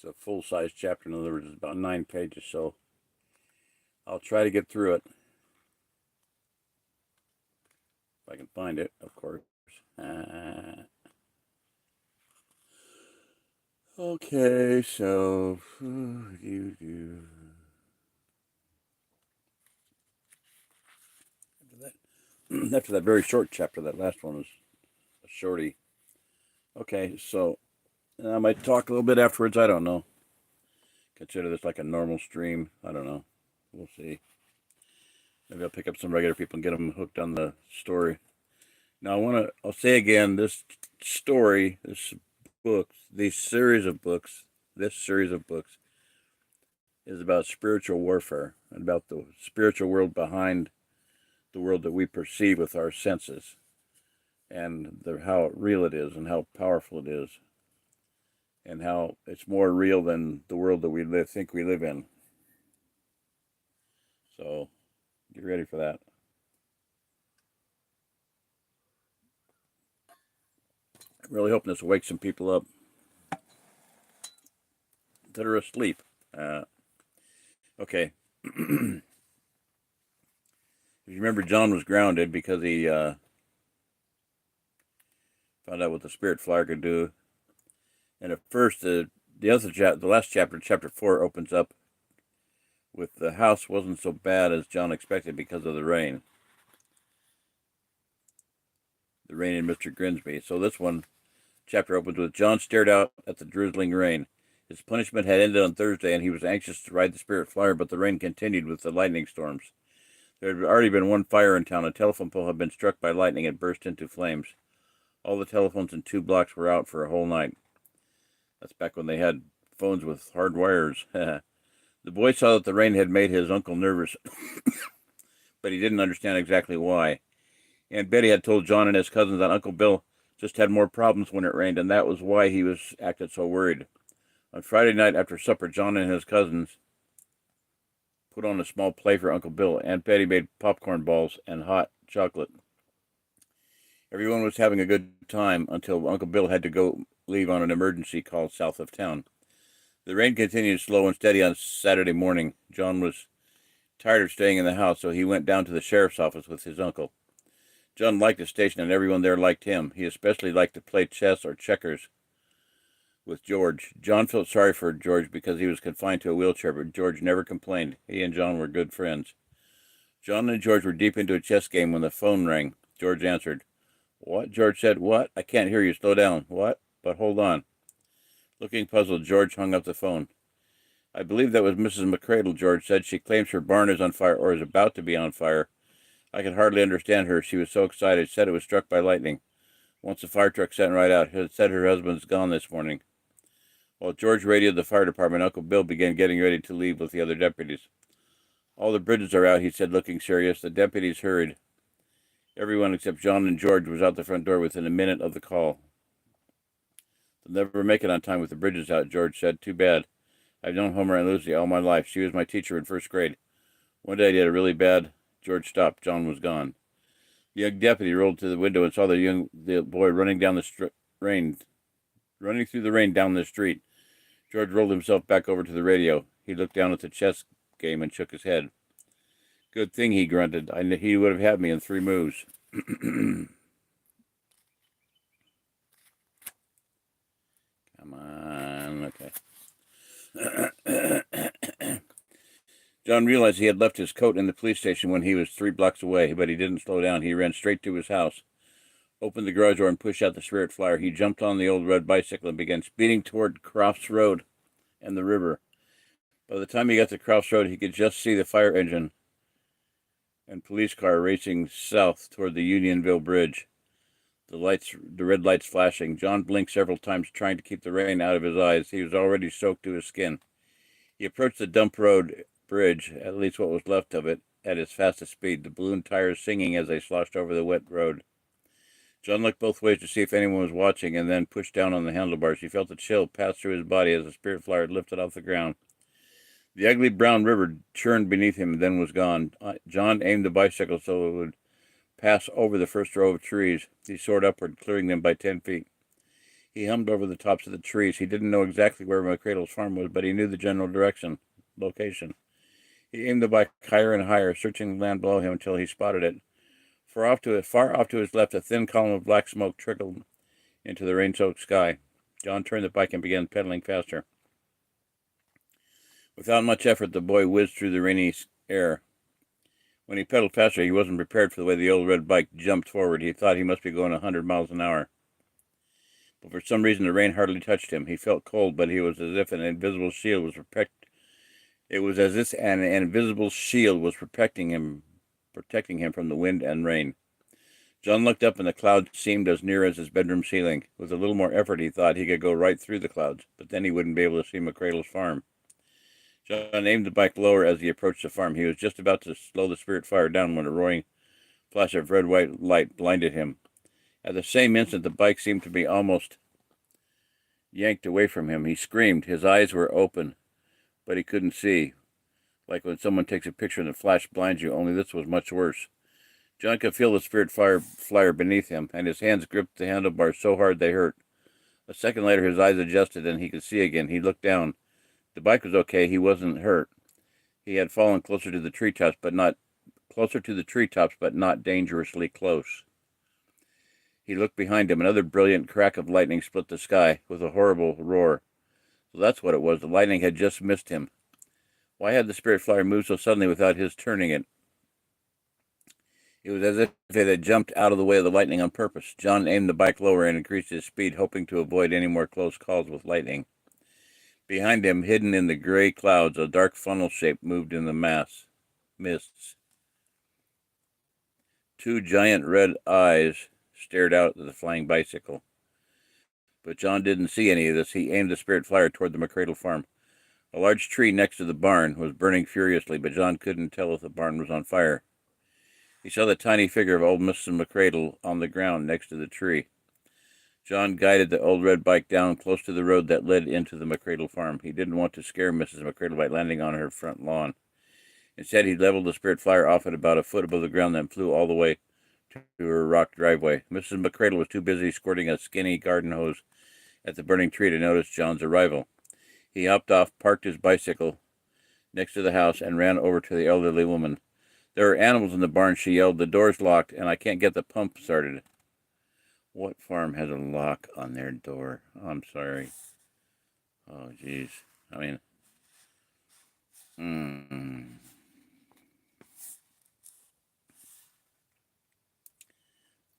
It's a full-size chapter. In other words, it's about 9 pages, so I'll try to get through it. If I can find it, of course. Okay, so after that very short chapter, that last one was a shorty. Okay, so I might talk a little bit afterwards. I don't know. Consider this like a normal stream. I don't know. We'll see. Maybe I'll pick up some regular people and get them hooked on the story. Now I'll say again, this story, this series of books is about spiritual warfare and about the spiritual world behind the world that we perceive with our senses, and how real it is and how powerful it is, and how it's more real than the world that we think we live in. So get ready for that. I'm really hoping this wakes some people up that are asleep. Okay. If you remember, John was grounded because he found out what the spirit flyer could do. And at first, the last chapter, chapter 4, opens up with the house wasn't so bad as John expected because of the rain. The rain in Mr. Grimsby. So this one chapter opens with John stared out at the drizzling rain. His punishment had ended on Thursday, and he was anxious to ride the spirit flyer, but the rain continued with the lightning storms. There had already been one fire in town. A telephone pole had been struck by lightning and burst into flames. All the telephones in 2 blocks were out for a whole night. That's back when they had phones with hard wires. The boy saw that the rain had made his uncle nervous, but he didn't understand exactly why. Aunt Betty had told John and his cousins that Uncle Bill just had more problems when it rained, and that was why he was acted so worried. On Friday night after supper, John and his cousins put on a small play for Uncle Bill. Aunt Betty made popcorn balls and hot chocolate. Everyone was having a good time until Uncle Bill had to leave on an emergency call south of town. The rain continued slow and steady on Saturday morning. John was tired of staying in the house, so he went down to the sheriff's office with his uncle. John liked the station, and everyone there liked him. He especially liked to play chess or checkers with George. John felt sorry for George because he was confined to a wheelchair, but George never complained. He and John were good friends. John and George were deep into a chess game when the phone rang. George answered. What? George said. What? I can't hear you. Slow down. What? But hold on. Looking puzzled, George hung up the phone. I believe that was Mrs. McCradle, George said. She claims her barn is on fire, or is about to be on fire. I could hardly understand her. She was so excited. Said it was struck by lightning. Once the fire truck sent right out. Said her husband's gone this morning. While George radioed the fire department, Uncle Bill began getting ready to leave with the other deputies. All the bridges are out, he said, looking serious. The deputies hurried. Everyone except John and George was out the front door within a minute of the call. They'll never make it on time with the bridges out, George said. Too bad. I've known Homer and Lucy all my life. She was my teacher in first grade. One day I did a really bad. George stopped. John was gone. The young deputy rolled to the window and saw the boy running through the rain down the street. George rolled himself back over to the radio. He looked down at the chess game and shook his head. Good thing, he grunted. He would have had me in 3 moves. Come on, okay. John realized he had left his coat in the police station when he was 3 blocks away, but he didn't slow down. He ran straight to his house, opened the garage door, and pushed out the spirit flyer. He jumped on the old red bicycle and began speeding toward Crofts Road and the river. By the time he got to Crofts Road, he could just see the fire engine and police car racing south toward the Unionville Bridge. The red lights flashing. John blinked several times, trying to keep the rain out of his eyes. He was already soaked to his skin. He approached the dump road bridge, at least what was left of it, at his fastest speed, the balloon tires singing as they sloshed over the wet road. John looked both ways to see if anyone was watching, and then pushed down on the handlebars. He felt a chill pass through his body as the spirit flyer lifted off the ground. The ugly brown river churned beneath him and then was gone. John aimed the bicycle so it would pass over the first row of trees. He soared upward, clearing them by 10 feet. He hummed over the tops of the trees. He didn't know exactly where McCradle's farm was, but he knew the general location. He aimed the bike higher and higher, searching the land below him until he spotted it. Far off to his left, a thin column of black smoke trickled into the rain-soaked sky. John turned the bike and began pedaling faster. Without much effort, the boy whizzed through the rainy air. When he pedaled faster, he wasn't prepared for the way the old red bike jumped forward. He thought he must be going 100 miles an hour. But for some reason, the rain hardly touched him. He felt cold, but it was as if an invisible shield was protecting him from the wind and rain. John looked up, and the clouds seemed as near as his bedroom ceiling. With a little more effort, he thought he could go right through the clouds, but then he wouldn't be able to see McCradle's farm. John aimed the bike lower as he approached the farm. He was just about to slow the Spirit Flyer down when a roaring flash of red-white light blinded him. At the same instant, the bike seemed to be almost yanked away from him. He screamed. His eyes were open, but he couldn't see, like when someone takes a picture and the flash blinds you, only this was much worse. John could feel the Spirit Flyer beneath him, and his hands gripped the handlebars so hard they hurt. A second later, his eyes adjusted, and he could see again. He looked down. The bike was okay. He wasn't hurt. He had fallen closer to the treetops, but not dangerously close. He looked behind him. Another brilliant crack of lightning split the sky with a horrible roar. So that's what it was. The lightning had just missed him. Why had the Spirit Flyer moved so suddenly without his turning it? It was as if it had jumped out of the way of the lightning on purpose. John aimed the bike lower and increased his speed, hoping to avoid any more close calls with lightning. Behind him, hidden in the gray clouds, a dark funnel shape moved in the mists. Two giant red eyes stared out at the flying bicycle. But John didn't see any of this. He aimed the Spirit Flyer toward the McCradle farm. A large tree next to the barn was burning furiously, but John couldn't tell if the barn was on fire. He saw the tiny figure of old Mrs. McCradle on the ground next to the tree. John guided the old red bike down close to the road that led into the McCradle farm. He didn't want to scare Mrs. McCradle by landing on her front lawn. Instead, he leveled the Spirit Flyer off at about a foot above the ground, then flew all the way to her rock driveway. Mrs. McCradle was too busy squirting a skinny garden hose at the burning tree to notice John's arrival. He hopped off, parked his bicycle next to the house, and ran over to the elderly woman. "There are animals in the barn," she yelled. "The door's locked, and I can't get the pump started." What farm has a lock on their door? Oh, I'm sorry. Oh, geez. I mean,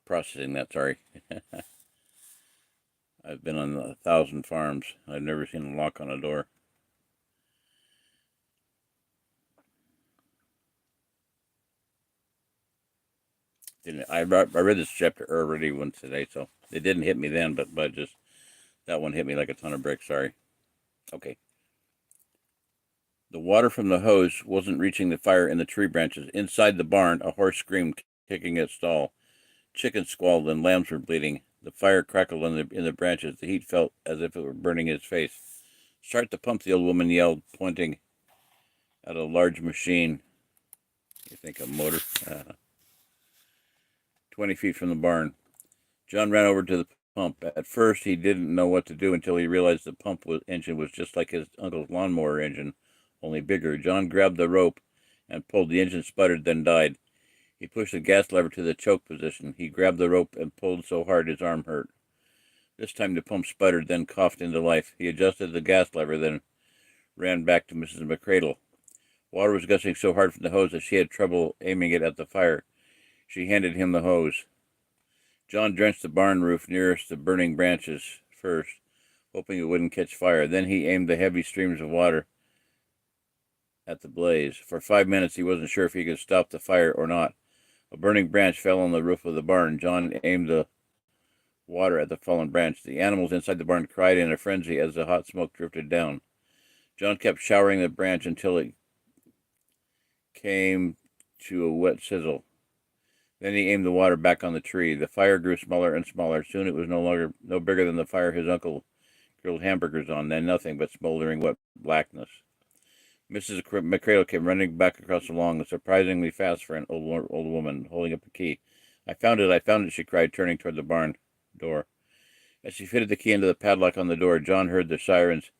processing that, sorry. I've been on 1,000 farms. I've never seen a lock on a door. I read this chapter already once today, so it didn't hit me then, but just that one hit me like a ton of bricks. Sorry. Okay. The water from the hose wasn't reaching the fire in the tree branches. Inside the barn, a horse screamed, kicking its stall. Chickens squalled and lambs were bleating. The fire crackled in the branches. The heat felt as if it were burning his face. "Start the pump," the old woman yelled, pointing at a large machine. You think a motor? 20 feet from the barn. John ran over to the pump. At first, he didn't know what to do until he realized the engine was just like his uncle's lawnmower engine, only bigger. John grabbed the rope and pulled. The engine sputtered, then died. He pushed the gas lever to the choke position. He grabbed the rope and pulled so hard his arm hurt. This time the pump sputtered, then coughed into life. He adjusted the gas lever, then ran back to Mrs. McCradle. Water was gushing so hard from the hose that she had trouble aiming it at the fire. She handed him the hose. John drenched the barn roof nearest the burning branches first, hoping it wouldn't catch fire. Then he aimed the heavy streams of water at the blaze. For 5 minutes he wasn't sure if he could stop the fire or not. A burning branch fell on the roof of the barn. John aimed the water at the fallen branch. The animals inside the barn cried in a frenzy as the hot smoke drifted down. John kept showering the branch until it came to a wet sizzle. Then he aimed the water back on the tree. The fire grew smaller and smaller. Soon it was no bigger than the fire his uncle grilled hamburgers on, then nothing but smoldering wet blackness. Mrs. McCradle came running back across the lawn, surprisingly fast for an old woman, holding up a key. I found it, she cried, turning toward the barn door. As she fitted the key into the padlock on the door, John heard the sirens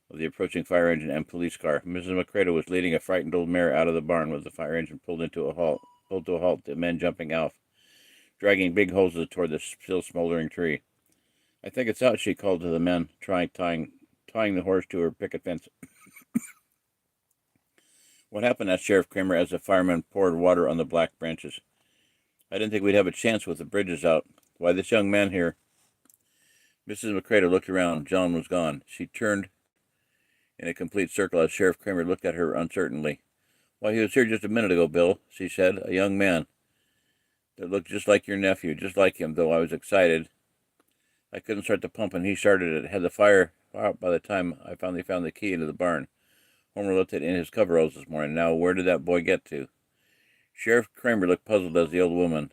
of the approaching fire engine and police car. Mrs. McCradle was leading a frightened old mare out of the barn with the fire engine pulled to a halt, the men jumping off, dragging big hoses toward the still smoldering tree. I think it's out, she called to the men, tying the horse to her picket fence. What happened? Asked Sheriff Kramer as the firemen poured water on the black branches. I didn't think we'd have a chance with the bridges out. Why, this young man here. Mrs. McCradle looked around. John was gone. She turned in a complete circle as Sheriff Kramer looked at her uncertainly. Why, he was here just a minute ago, Bill, she said. A young man that looked just like your nephew, just like him, though I was excited. I couldn't start the pump, and he started it. Had the fire out by the time I finally found the key into the barn. Homer left it in his coveralls this morning. Now, where did that boy get to? Sheriff Kramer looked puzzled as the old woman.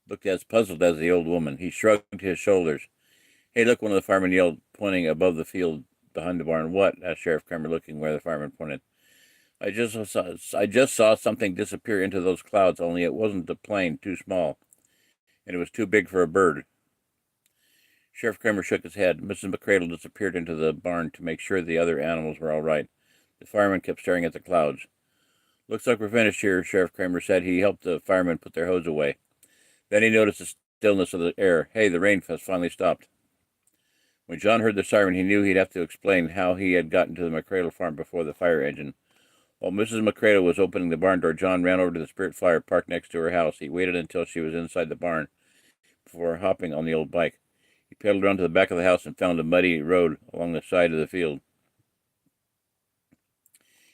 Looked as puzzled as the old woman. He shrugged his shoulders. Hey, look, one of the firemen yelled, pointing above the field behind the barn. What? Asked Sheriff Kramer, looking where the fireman pointed. I just saw something disappear into those clouds, only it wasn't a plane, too small, and it was too big for a bird. Sheriff Kramer shook his head. Mrs. McCradle disappeared into the barn to make sure the other animals were all right. The fireman kept staring at the clouds. Looks like we're finished here, Sheriff Kramer said. He helped the firemen put their hose away. Then he noticed the stillness of the air. Hey, the rain has finally stopped. When John heard the siren, he knew he'd have to explain how he had gotten to the McCradle farm before the fire engine. While Mrs. McCradle was opening the barn door, John ran over to the Spirit Flyer parked next to her house. He waited until she was inside the barn before hopping on the old bike. He pedaled around to the back of the house and found a muddy road along the side of the field.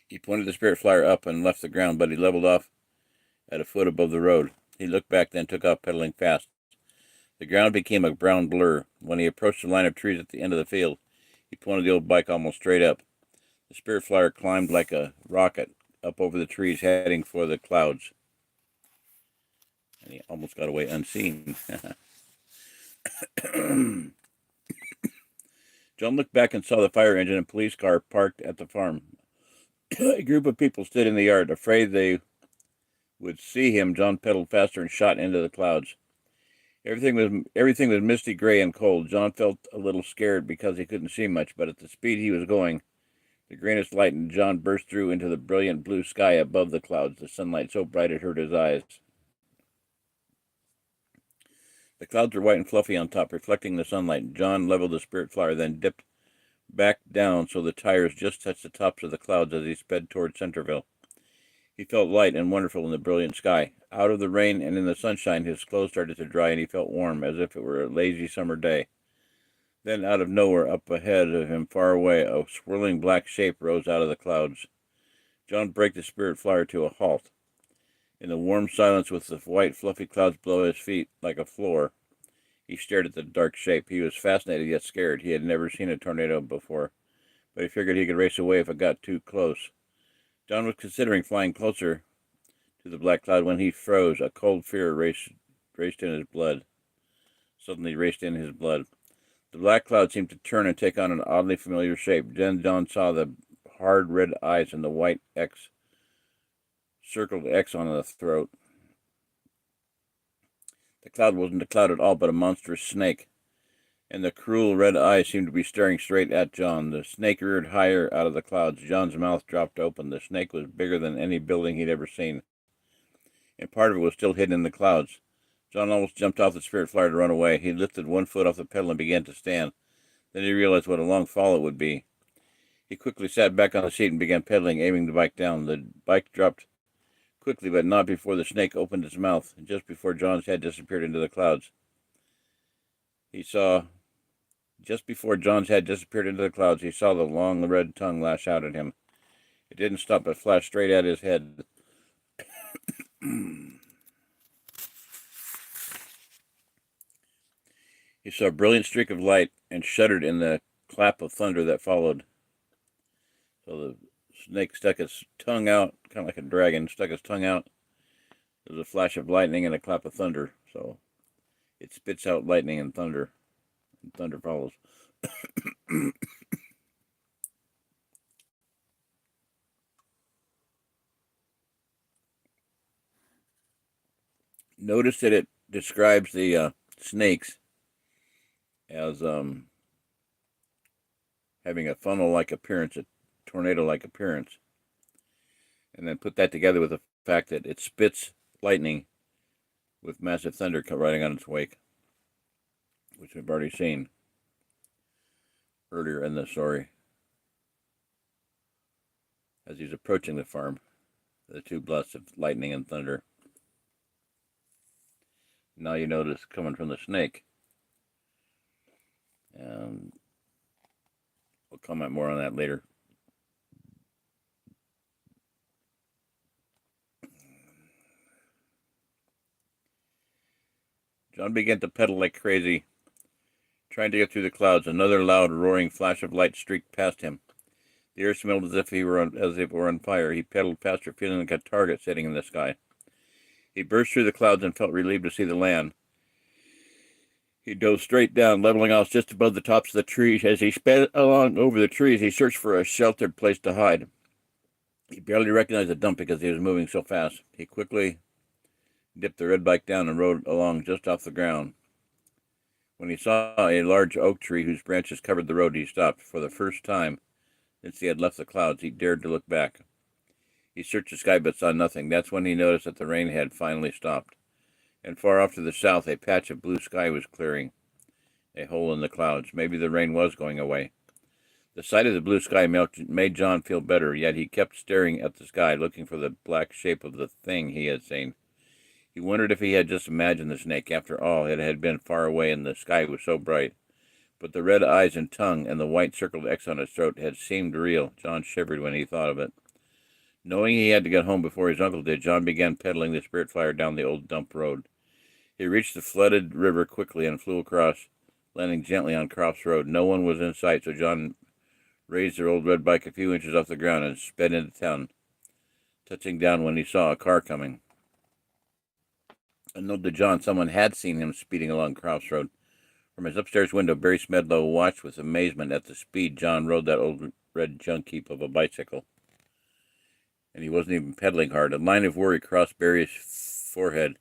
He pointed the Spirit Flyer up and left the ground, but he leveled off at a foot above the road. He looked back, then took off, pedaling fast. The ground became a brown blur. When he approached the line of trees at the end of the field, he pointed the old bike almost straight up. The Spirit Flyer climbed like a rocket up over the trees, heading for the clouds. And he almost got away unseen. John looked back and saw the fire engine and police car parked at the farm. A group of people stood in the yard, afraid they would see him. John pedaled faster and shot into the clouds. Everything was misty gray and cold. John felt a little scared because he couldn't see much, but at the speed he was going, the greenish light and John burst through into the brilliant blue sky above the clouds, the sunlight so bright it hurt his eyes. The clouds were white and fluffy on top, reflecting the sunlight. John leveled the Spirit Flyer, then dipped back down so the tires just touched the tops of the clouds as he sped toward Centerville. He felt light and wonderful in the brilliant sky. Out of the rain and in the sunshine, his clothes started to dry, and he felt warm, as if it were a lazy summer day. Then, out of nowhere, up ahead of him, far away, a swirling black shape rose out of the clouds. John braked the Spirit Flyer to a halt. In the warm silence, with the white, fluffy clouds below his feet like a floor, he stared at the dark shape. He was fascinated yet scared. He had never seen a tornado before, but he figured he could race away if it got too close. John was considering flying closer to the black cloud when he froze. A cold fear raced in his blood. Suddenly raced in his blood. The black cloud seemed to turn and take on an oddly familiar shape. Then John saw the hard red eyes and the white circled X on the throat. The cloud wasn't a cloud at all, but a monstrous snake, and the cruel red eyes seemed to be staring straight at John. The snake reared higher out of the clouds. John's mouth dropped open. The snake was bigger than any building he'd ever seen, and part of it was still hidden in the clouds. John almost jumped off the Spirit Flyer to run away. He lifted one foot off the pedal and began to stand. Then he realized what a long fall it would be. He quickly sat back on the seat and began pedaling, aiming the bike down. The bike dropped quickly, but not before the snake opened its mouth, and just before John's head disappeared into the clouds. Just before John's head disappeared into the clouds, he saw the long red tongue lash out at him. It didn't stop, but flashed straight at his head. He saw a brilliant streak of light and shuddered in the clap of thunder that followed. So the snake stuck its tongue out, kind of like a dragon, stuck its tongue out. There was a flash of lightning and a clap of thunder. So it spits out lightning and thunder follows. Notice that it describes the snakes as having a funnel-like appearance, a tornado-like appearance, and then put that together with the fact that it spits lightning with massive thunder riding on its wake, which we've already seen earlier in the story. As he's approaching the farm, the two blasts of lightning and thunder. Now you notice coming from the snake. And we'll comment more on that later. John began to pedal like crazy, trying to get through the clouds. Another loud, roaring flash of light streaked past him. The air smelled as if it were on fire. He pedaled faster, feeling like a target sitting in the sky. He burst through the clouds and felt relieved to see the land. He dove straight down, leveling off just above the tops of the trees. As he sped along over the trees, he searched for a sheltered place to hide. He barely recognized the dump because he was moving so fast. He quickly dipped the red bike down and rode along just off the ground. When he saw a large oak tree whose branches covered the road, he stopped. For the first time since he had left the clouds, he dared to look back. He searched the sky but saw nothing. That's when he noticed that the rain had finally stopped, and far off to the south a patch of blue sky was clearing, a hole in the clouds. Maybe the rain was going away. The sight of the blue sky made John feel better, yet he kept staring at the sky, looking for the black shape of the thing he had seen. He wondered if he had just imagined the snake. After all, it had been far away and the sky was so bright. But the red eyes and tongue and the white circled X on his throat had seemed real. John shivered when he thought of it. Knowing he had to get home before his uncle did, John began pedaling the spirit flyer down the old dump road. He reached the flooded river quickly and flew across, landing gently on Crofts Road. No one was in sight, so John raised their old red bike a few inches off the ground and sped into town, touching down when he saw a car coming. Unknown to John, someone had seen him speeding along Crofts Road. From his upstairs window, Barry Smedlow watched with amazement at the speed John rode that old red junk heap of a bicycle. And he wasn't even pedaling hard. A line of worry crossed Barry's forehead.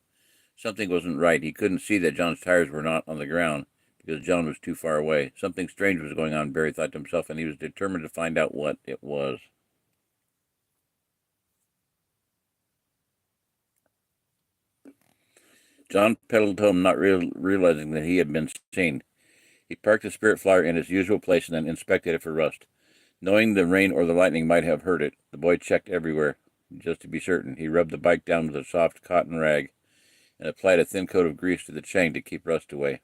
Something wasn't right. He couldn't see that John's tires were not on the ground because John was too far away. Something strange was going on, Barry thought to himself, and he was determined to find out what it was. John pedaled home, not realizing that he had been seen. He parked the spirit flyer in its usual place and then inspected it for rust. Knowing the rain or the lightning might have hurt it, the boy checked everywhere, just to be certain. He rubbed the bike down with a soft cotton rag and applied a thin coat of grease to the chain to keep rust away.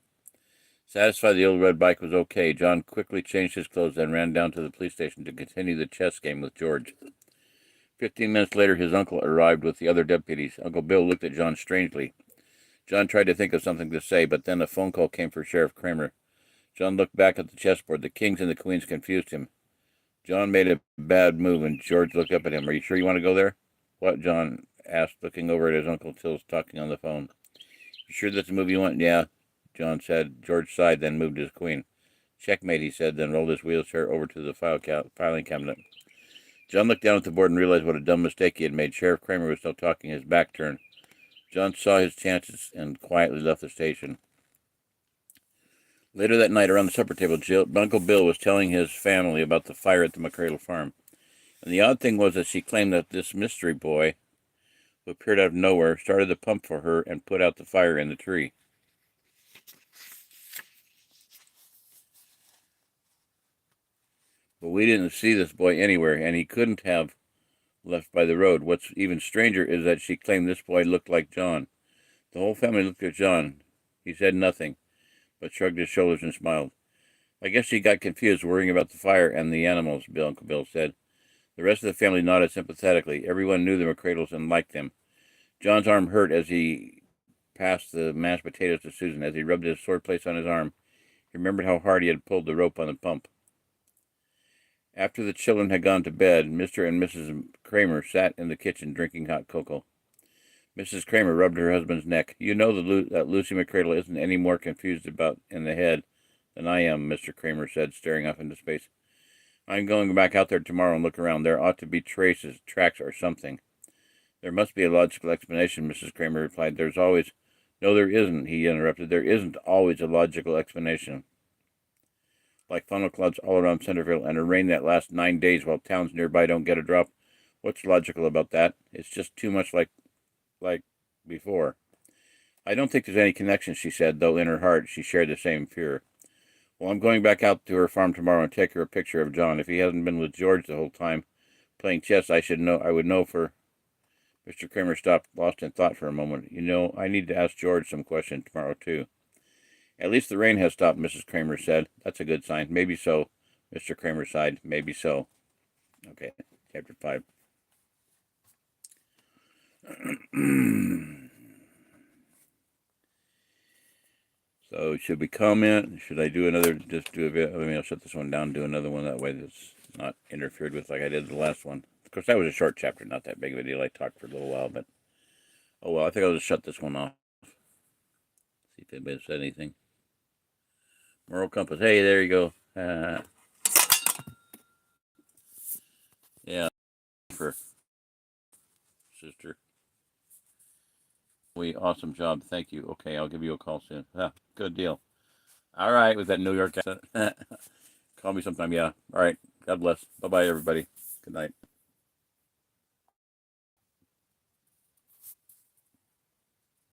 Satisfied the old red bike was okay, John quickly changed his clothes and ran down to the police station to continue the chess game with George. 15 minutes later, his uncle arrived with the other deputies. Uncle Bill looked at John strangely. John tried to think of something to say, but then a phone call came for Sheriff Kramer. John looked back at the chessboard. The kings and the queens confused him. John made a bad move, and George looked up at him. "Are you sure you want to go there?" "What?" John asked, looking over at his uncle Till's talking on the phone. "You sure that's the move you want?" "Yeah," John said. George sighed, then moved his queen. "Checkmate," he said, then rolled his wheelchair over to the filing cabinet. John looked down at the board and realized what a dumb mistake he had made. Sheriff Kramer was still talking, his back turned. John saw his chances and quietly left the station. Later that night, around the supper table, Uncle Bill was telling his family about the fire at the McCradle farm. And the odd thing was that she claimed that this mystery boy, who appeared out of nowhere, started the pump for her and put out the fire in the tree. But we didn't see this boy anywhere, and he couldn't have left by the road. What's even stranger is that she claimed this boy looked like John. The whole family looked at John. He said nothing, but shrugged his shoulders and smiled. "I guess she got confused, worrying about the fire and the animals," Uncle Bill said. The rest of the family nodded sympathetically. Everyone knew the McCradles and liked them. John's arm hurt as he passed the mashed potatoes to Susan. As he rubbed his sore place on his arm, he remembered how hard he had pulled the rope on the pump. After the children had gone to bed, Mr. and Mrs. Kramer sat in the kitchen drinking hot cocoa. Mrs. Kramer rubbed her husband's neck. "You know that Lucy McCradle isn't any more confused about in the head than I am," Mr. Kramer said, staring off into space. "I'm going back out there tomorrow and look around. There ought to be traces, tracks, or something." "There must be a logical explanation," Mrs. Kramer replied. "There's No, there isn't, he interrupted. There isn't always a logical explanation. Like funnel clouds all around Centerville and a rain that lasts 9 days while towns nearby don't get a drop. What's logical about that? It's just too much like before. I don't think there's any connection, she said, though in her heart she shared the same fear. Well, I'm going back out to her farm tomorrow and take her a picture of John. If he hasn't been with George the whole time playing chess, I would know for... Mr. Kramer stopped, lost in thought for a moment. You know, I need to ask George some questions tomorrow, too. At least the rain has stopped, Mrs. Kramer said. That's a good sign. Maybe so. Mr. Kramer sighed. Maybe so. Okay, chapter 5. So should we comment? Should I do another, just do a bit? I mean, I'll shut this one down, do another one that way that's not interfered with like I did the last one. Of course, that was a short chapter, not that big of a deal. I talked for a little while, but oh well, I think I'll just shut this one off. See if anybody said anything. Moral compass. Hey, there you go. Yeah, for sister. Awesome job. Thank you. Okay, I'll give you a call soon. Good deal. All right, with that New York accent. Call me sometime. Yeah. All right. God bless. Bye-bye, everybody. Good night.